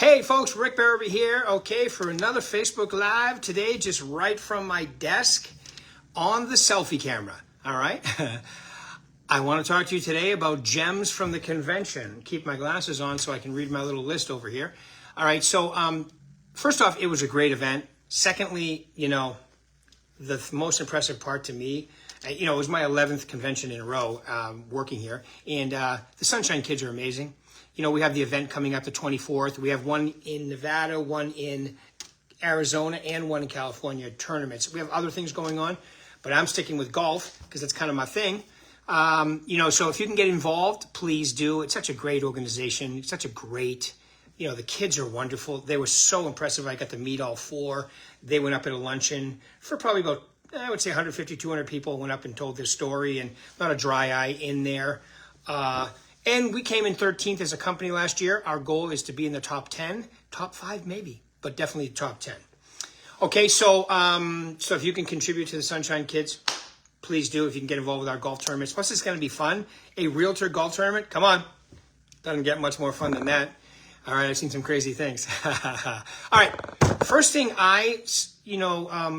Hey folks, Rick Berube here, okay, for another Facebook Live today, just right from my desk on the selfie camera, all right? I want to talk to you today about gems from the convention. Keep my glasses on so I can read my little list over here. All right, so first off, it was a great event. Secondly, the most impressive part to me, it was my 11th convention in a row working here, and the Sunshine Kids are amazing. We have the event coming up the 24th. We have one in Nevada, one in Arizona, and one in California tournaments. We have other things going on, but I'm sticking with golf because that's kind of my thing. So if you can get involved, please do. It's such a great organization. It's such a great, the kids are wonderful. They were so impressive. I got to meet all four. They went up at a luncheon for probably about, I would say 150, 200 people went up and told their story, and not a dry eye in there. And we came in 13th as a company last year. Our goal is to be in the top 10, top 5 maybe, but definitely top 10. Okay, so if you can contribute to the Sunshine Kids, please do. If you can get involved with our golf tournaments. Plus, it's going to be fun. A realtor golf tournament, come on. Doesn't get much more fun than that. All right, I've seen some crazy things. All right, first thing I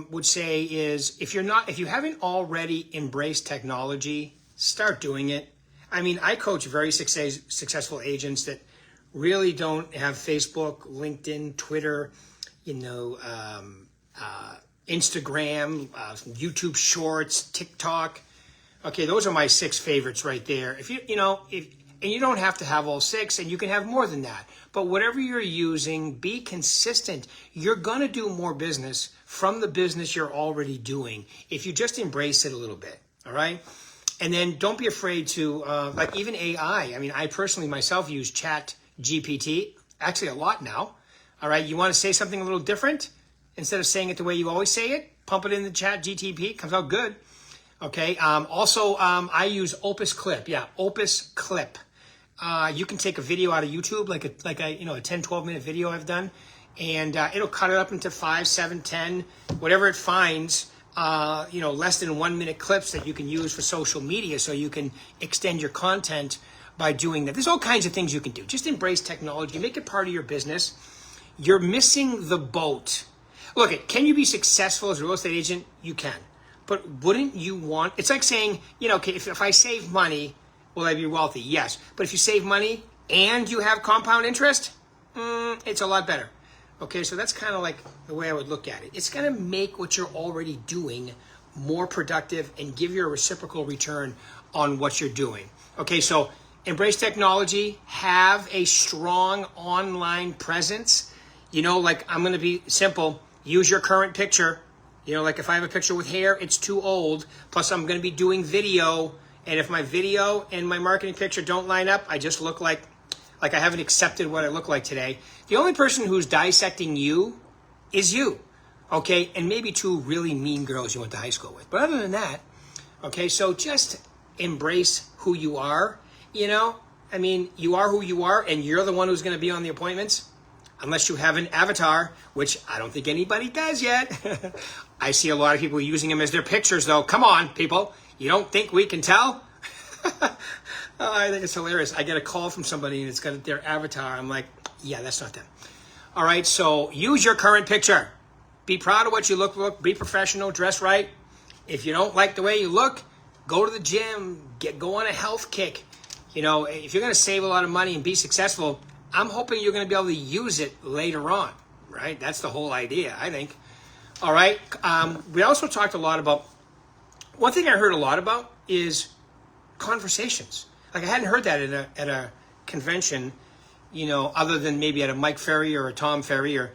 would say is if you haven't already embraced technology, start doing it. I mean, I coach very successful agents that really don't have Facebook, LinkedIn, Twitter, Instagram, YouTube Shorts, TikTok. Okay, those are my 6 favorites right there. If and you don't have to have all 6, and you can have more than that. But whatever you're using, be consistent. You're going to do more business from the business you're already doing if you just embrace it a little bit, all right? And then don't be afraid to, like even AI. I mean, I personally myself use Chat GPT, actually a lot now. All right, you want to say something a little different? Instead of saying it the way you always say it, pump it in the Chat GPT, it comes out good. Okay, I use Opus Clip. Yeah, Opus Clip. You can take a video out of YouTube, like a 10, 12 minute video I've done, and it'll cut it up into 5, 7, 10, whatever it finds. Less than 1 minute clips that you can use for social media, so you can extend your content by doing that. There's all kinds of things you can do. Just embrace technology, make it part of your business. You're missing the boat. Look, can you be successful as a real estate agent? You can. But wouldn't you want, it's like saying, if I save money, will I be wealthy? Yes. But if you save money and you have compound interest, it's a lot better. Okay, so that's kind of like the way I would look at it. It's going to make what you're already doing more productive and give you a reciprocal return on what you're doing. Okay, so embrace technology, have a strong online presence. I'm going to be simple. Use your current picture. Like if I have a picture with hair, it's too old. Plus, I'm going to be doing video. And if my video and my marketing picture don't line up, I just look like I haven't accepted what I look like today. The only person who's dissecting you is you, okay? And maybe 2 really mean girls you went to high school with. But other than that, okay, so just embrace who you are, you are who you are, and you're the one who's going to be on the appointments, unless you have an avatar, which I don't think anybody does yet. I see a lot of people using them as their pictures, though. Come on, people. You don't think we can tell? Oh, I think it's hilarious. I get a call from somebody and it's got their avatar. I'm like, yeah, that's not them. All right, so use your current picture. Be proud of what you look. Be professional. Dress right. If you don't like the way you look, go to the gym. Go on a health kick. If you're going to save a lot of money and be successful, I'm hoping you're going to be able to use it later on, right? That's the whole idea, I think. All right. We also talked a lot about, one thing I heard a lot about is conversations. Like I hadn't heard that at a convention, other than maybe at a Mike Ferry or a Tom Ferry or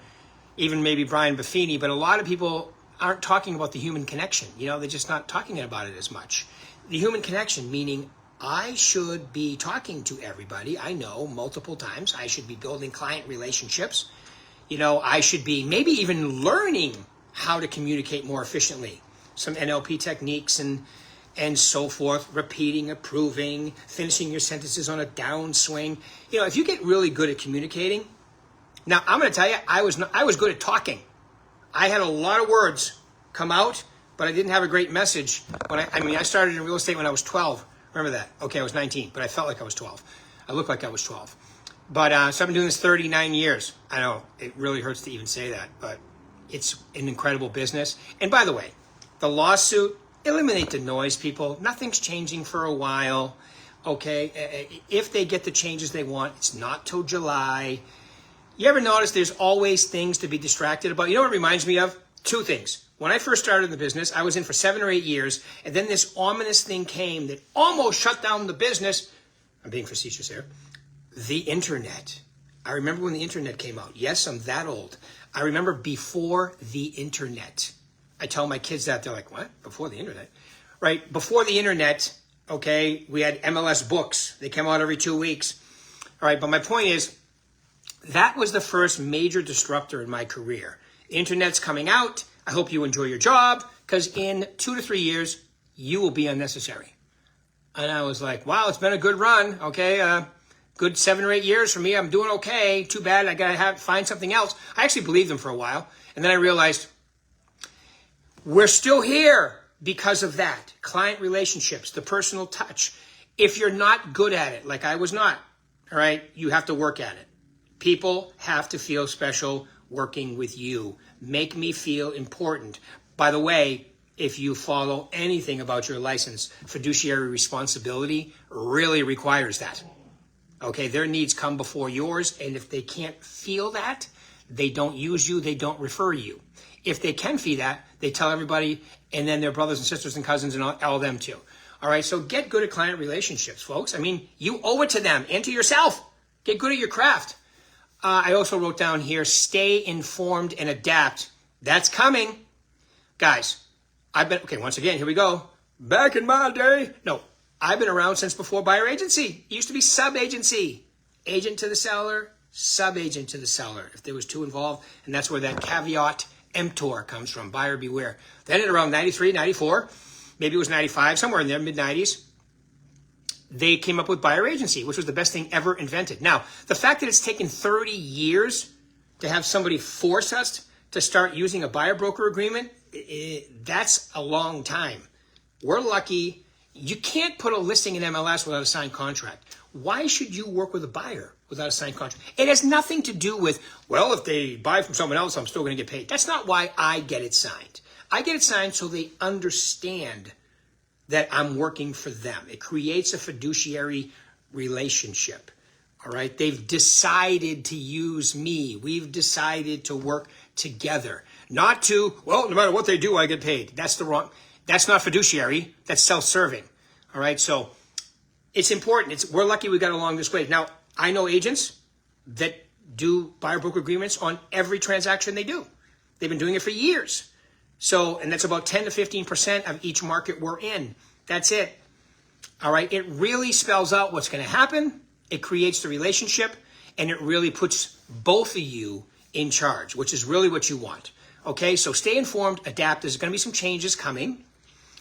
even maybe Brian Buffini. But a lot of people aren't talking about the human connection. They're just not talking about it as much. The human connection, meaning I should be talking to everybody I know multiple times. I should be building client relationships. I should be maybe even learning how to communicate more efficiently. Some NLP techniques and so forth, repeating, approving, finishing your sentences on a downswing. If you get really good at communicating, now I'm going to tell you, I was good at talking. I had a lot of words come out, but I didn't have a great message. I started in real estate when I was 12. Remember that? Okay, I was 19, but I felt like I was 12. I looked like I was 12. But so I've been doing this 39 years. I know it really hurts to even say that, but it's an incredible business. And by the way, the lawsuit, eliminate the noise, people. Nothing's changing for a while. Okay, if they get the changes they want, it's not till July. You ever notice there's always things to be distracted about? You know what it reminds me of? Two things. When I first started in the business, I was in for 7 or 8 years, and then this ominous thing came that almost shut down the business. I'm being facetious here. The internet. I remember when the internet came out. Yes, I'm that old. I remember before the internet. I tell my kids that. They're like, what? Before the internet? Right? Before the internet, okay, we had MLS books. They came out every 2 weeks. All right, but my point is, that was the first major disruptor in my career. Internet's coming out. I hope you enjoy your job, because in 2 to 3 years, you will be unnecessary. And I was like, wow, it's been a good run. Okay, good 7 or 8 years for me. I'm doing okay. Too bad. I got to find something else. I actually believed them for a while. And then I realized we're still here because of that. Client relationships, the personal touch. If you're not good at it, like I was not, all right, you have to work at it. People have to feel special working with you. Make me feel important. By the way, if you follow anything about your license, fiduciary responsibility really requires that. Okay, their needs come before yours, and if they can't feel that, they don't use you, they don't refer you. If they can feel that, they tell everybody, and then their brothers and sisters and cousins and all them too. All right, so get good at client relationships, folks. I mean, you owe it to them and to yourself. Get good at your craft. I also wrote down here, stay informed and adapt. That's coming. Guys, once again, here we go. Back in my day. No, I've been around since before buyer agency. It used to be sub-agency. Agent to the seller, sub-agent to the seller, if there was two involved. And that's where that caveat emptor comes from, buyer beware. Then at around 93, 94, maybe it was 95, somewhere in there, mid-90s, they came up with buyer agency, which was the best thing ever invented. Now, the fact that it's taken 30 years to have somebody force us to start using a buyer broker agreement, that's a long time. We're lucky. You can't put a listing in MLS without a signed contract. Why should you work with a buyer without a signed contract? It has nothing to do with, well, if they buy from someone else, I'm still going to get paid. That's not why I get it signed. I get it signed so they understand that I'm working for them. It creates a fiduciary relationship. All right. They've decided to use me. We've decided to work together. Not to, well, no matter what they do, I get paid. That's not fiduciary. That's self-serving. All right. So it's important. We're lucky we got along this way. Now, I know agents that do buyer broker agreements on every transaction they do. They've been doing it for years. So, and that's about 10 to 15% of each market we're in. That's it. All right. It really spells out what's going to happen. It creates the relationship, and it really puts both of you in charge, which is really what you want. Okay. So stay informed, adapt. There's going to be some changes coming.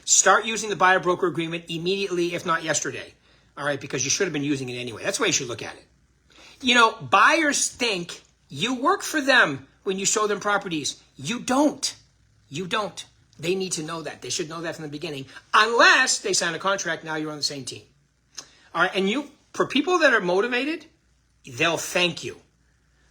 Start using the buyer broker agreement immediately, if not yesterday. All right. Because you should have been using it anyway. That's the way you should look at it. You know, buyers think you work for them when you show them properties. You don't. You don't. They need to know that. They should know that from the beginning. Unless they sign a contract, now you're on the same team. All right, and for people that are motivated, they'll thank you.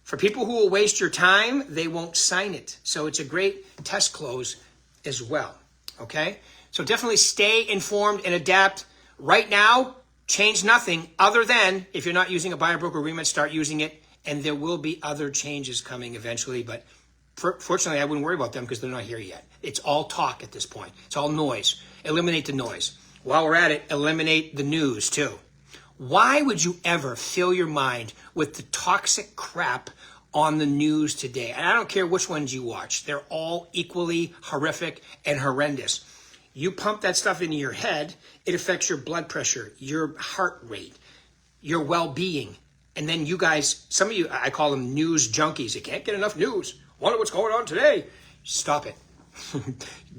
For people who will waste your time, they won't sign it. So it's a great test close as well. Okay? So definitely stay informed and adapt. Right now, change nothing other than if you're not using a buyer broker agreement, start using it. And there will be other changes coming eventually, but fortunately, I wouldn't worry about them because they're not here yet. It's all talk at this point. It's all noise. Eliminate the noise. While we're at it, eliminate the news too. Why would you ever fill your mind with the toxic crap on the news today? And I don't care which ones you watch. They're all equally horrific and horrendous. You pump that stuff into your head, it affects your blood pressure, your heart rate, your well-being. And then you guys, some of you, I call them news junkies. You can't get enough news. Wonder what's going on today. Stop it.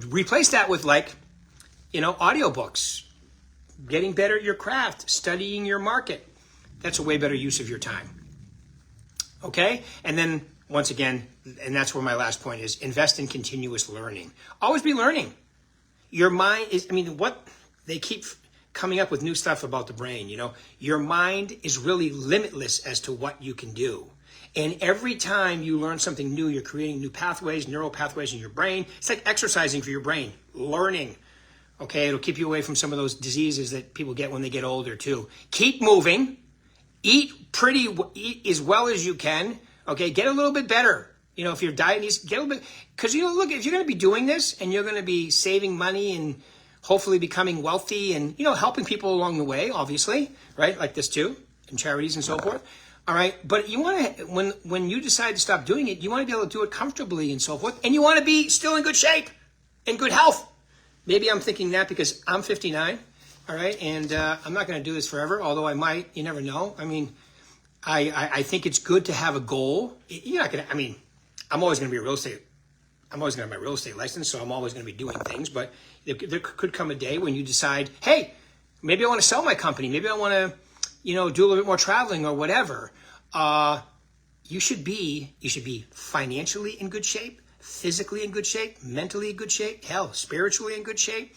Replace that with audiobooks, getting better at your craft, studying your market. That's a way better use of your time. Okay? And then once again, and that's where my last point is, invest in continuous learning. Always be learning. Your mind is, what they keep coming up with new stuff about the brain. You know, your mind is really limitless as to what you can do. And every time you learn something new, you're creating new pathways, neural pathways in your brain. It's like exercising for your brain, learning. Okay, it'll keep you away from some of those diseases that people get when they get older too. Keep moving. Eat as well as you can. Okay, get a little bit better. You know, if your diet needs, get a little bit, because, you know, look, if you're going to be doing this and you're going to be saving money and hopefully becoming wealthy and, you know, helping people along the way, obviously, right? Like this too, and charities and so forth. All right. But you want to, when you decide to stop doing it, you want to be able to do it comfortably and so forth. And you want to be still in good shape, in good health. Maybe I'm thinking that because I'm 59. All right. And I'm not going to do this forever, although I might. You never know. I mean, I think it's good to have a goal. You're not going to, I mean, I'm always going to be I'm always going to have my real estate license, so I'm always going to be doing things. But there could come a day when you decide, hey, maybe I want to sell my company. Maybe I want to, you know, do a little bit more traveling or whatever. You should be financially in good shape, physically in good shape, mentally in good shape, hell, spiritually in good shape.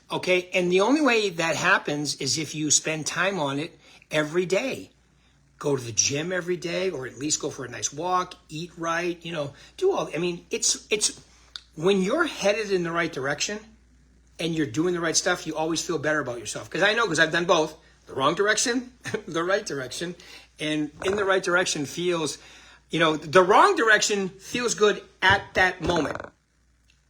Okay, and the only way that happens is if you spend time on it every day. Go to the gym every day, or at least go for a nice walk, eat right, you know, do all, I mean, it's when you're headed in the right direction and you're doing the right stuff, you always feel better about yourself. Because I know, because I've done both, the wrong direction, the right direction, and in the right direction feels, you know, the wrong direction feels good at that moment.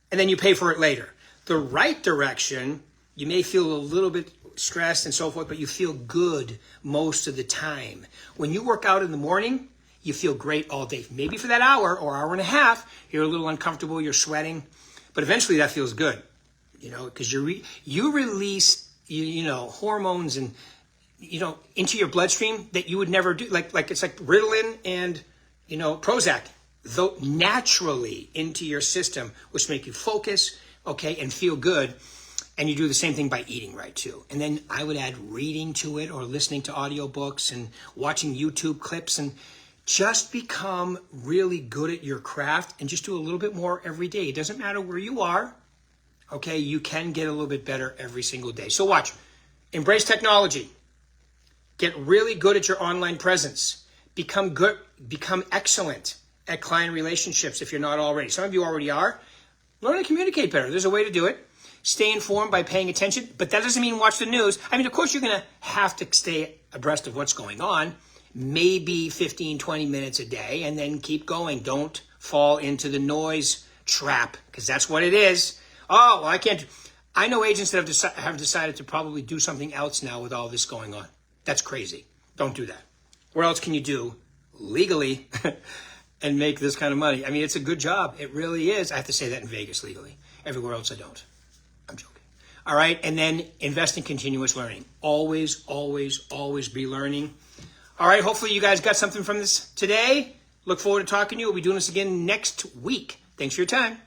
And then you pay for it later. The right direction, you may feel a little bit stressed and so forth, but you feel good most of the time. When you work out in the morning, you feel great all day. Maybe for that hour or hour and a half, you're a little uncomfortable, you're sweating, but eventually that feels good, you know, because you release, you know, hormones and, you know, into your bloodstream that you would never do. Like it's like Ritalin and, you know, Prozac, though naturally into your system, which make you focus, okay, and feel good. And you do the same thing by eating right too. And then I would add reading to it or listening to audiobooks and watching YouTube clips and just become really good at your craft and just do a little bit more every day. It doesn't matter where you are. Okay, you can get a little bit better every single day. So watch, embrace technology. Get really good at your online presence. Become excellent at client relationships if you're not already. Some of you already are. Learn to communicate better. There's a way to do it. Stay informed by paying attention, but that doesn't mean watch the news. I mean, of course, you're going to have to stay abreast of what's going on, maybe 15, 20 minutes a day, and then keep going. Don't fall into the noise trap, because that's what it is. Oh, well, I can't. I know agents that have decided to probably do something else now with all this going on. That's crazy. Don't do that. What else can you do legally and make this kind of money? I mean, it's a good job. It really is. I have to say that in Vegas legally. Everywhere else I don't. I'm joking. All right. And then invest in continuous learning. Always, always, always be learning. All right. Hopefully you guys got something from this today. Look forward to talking to you. We'll be doing this again next week. Thanks for your time.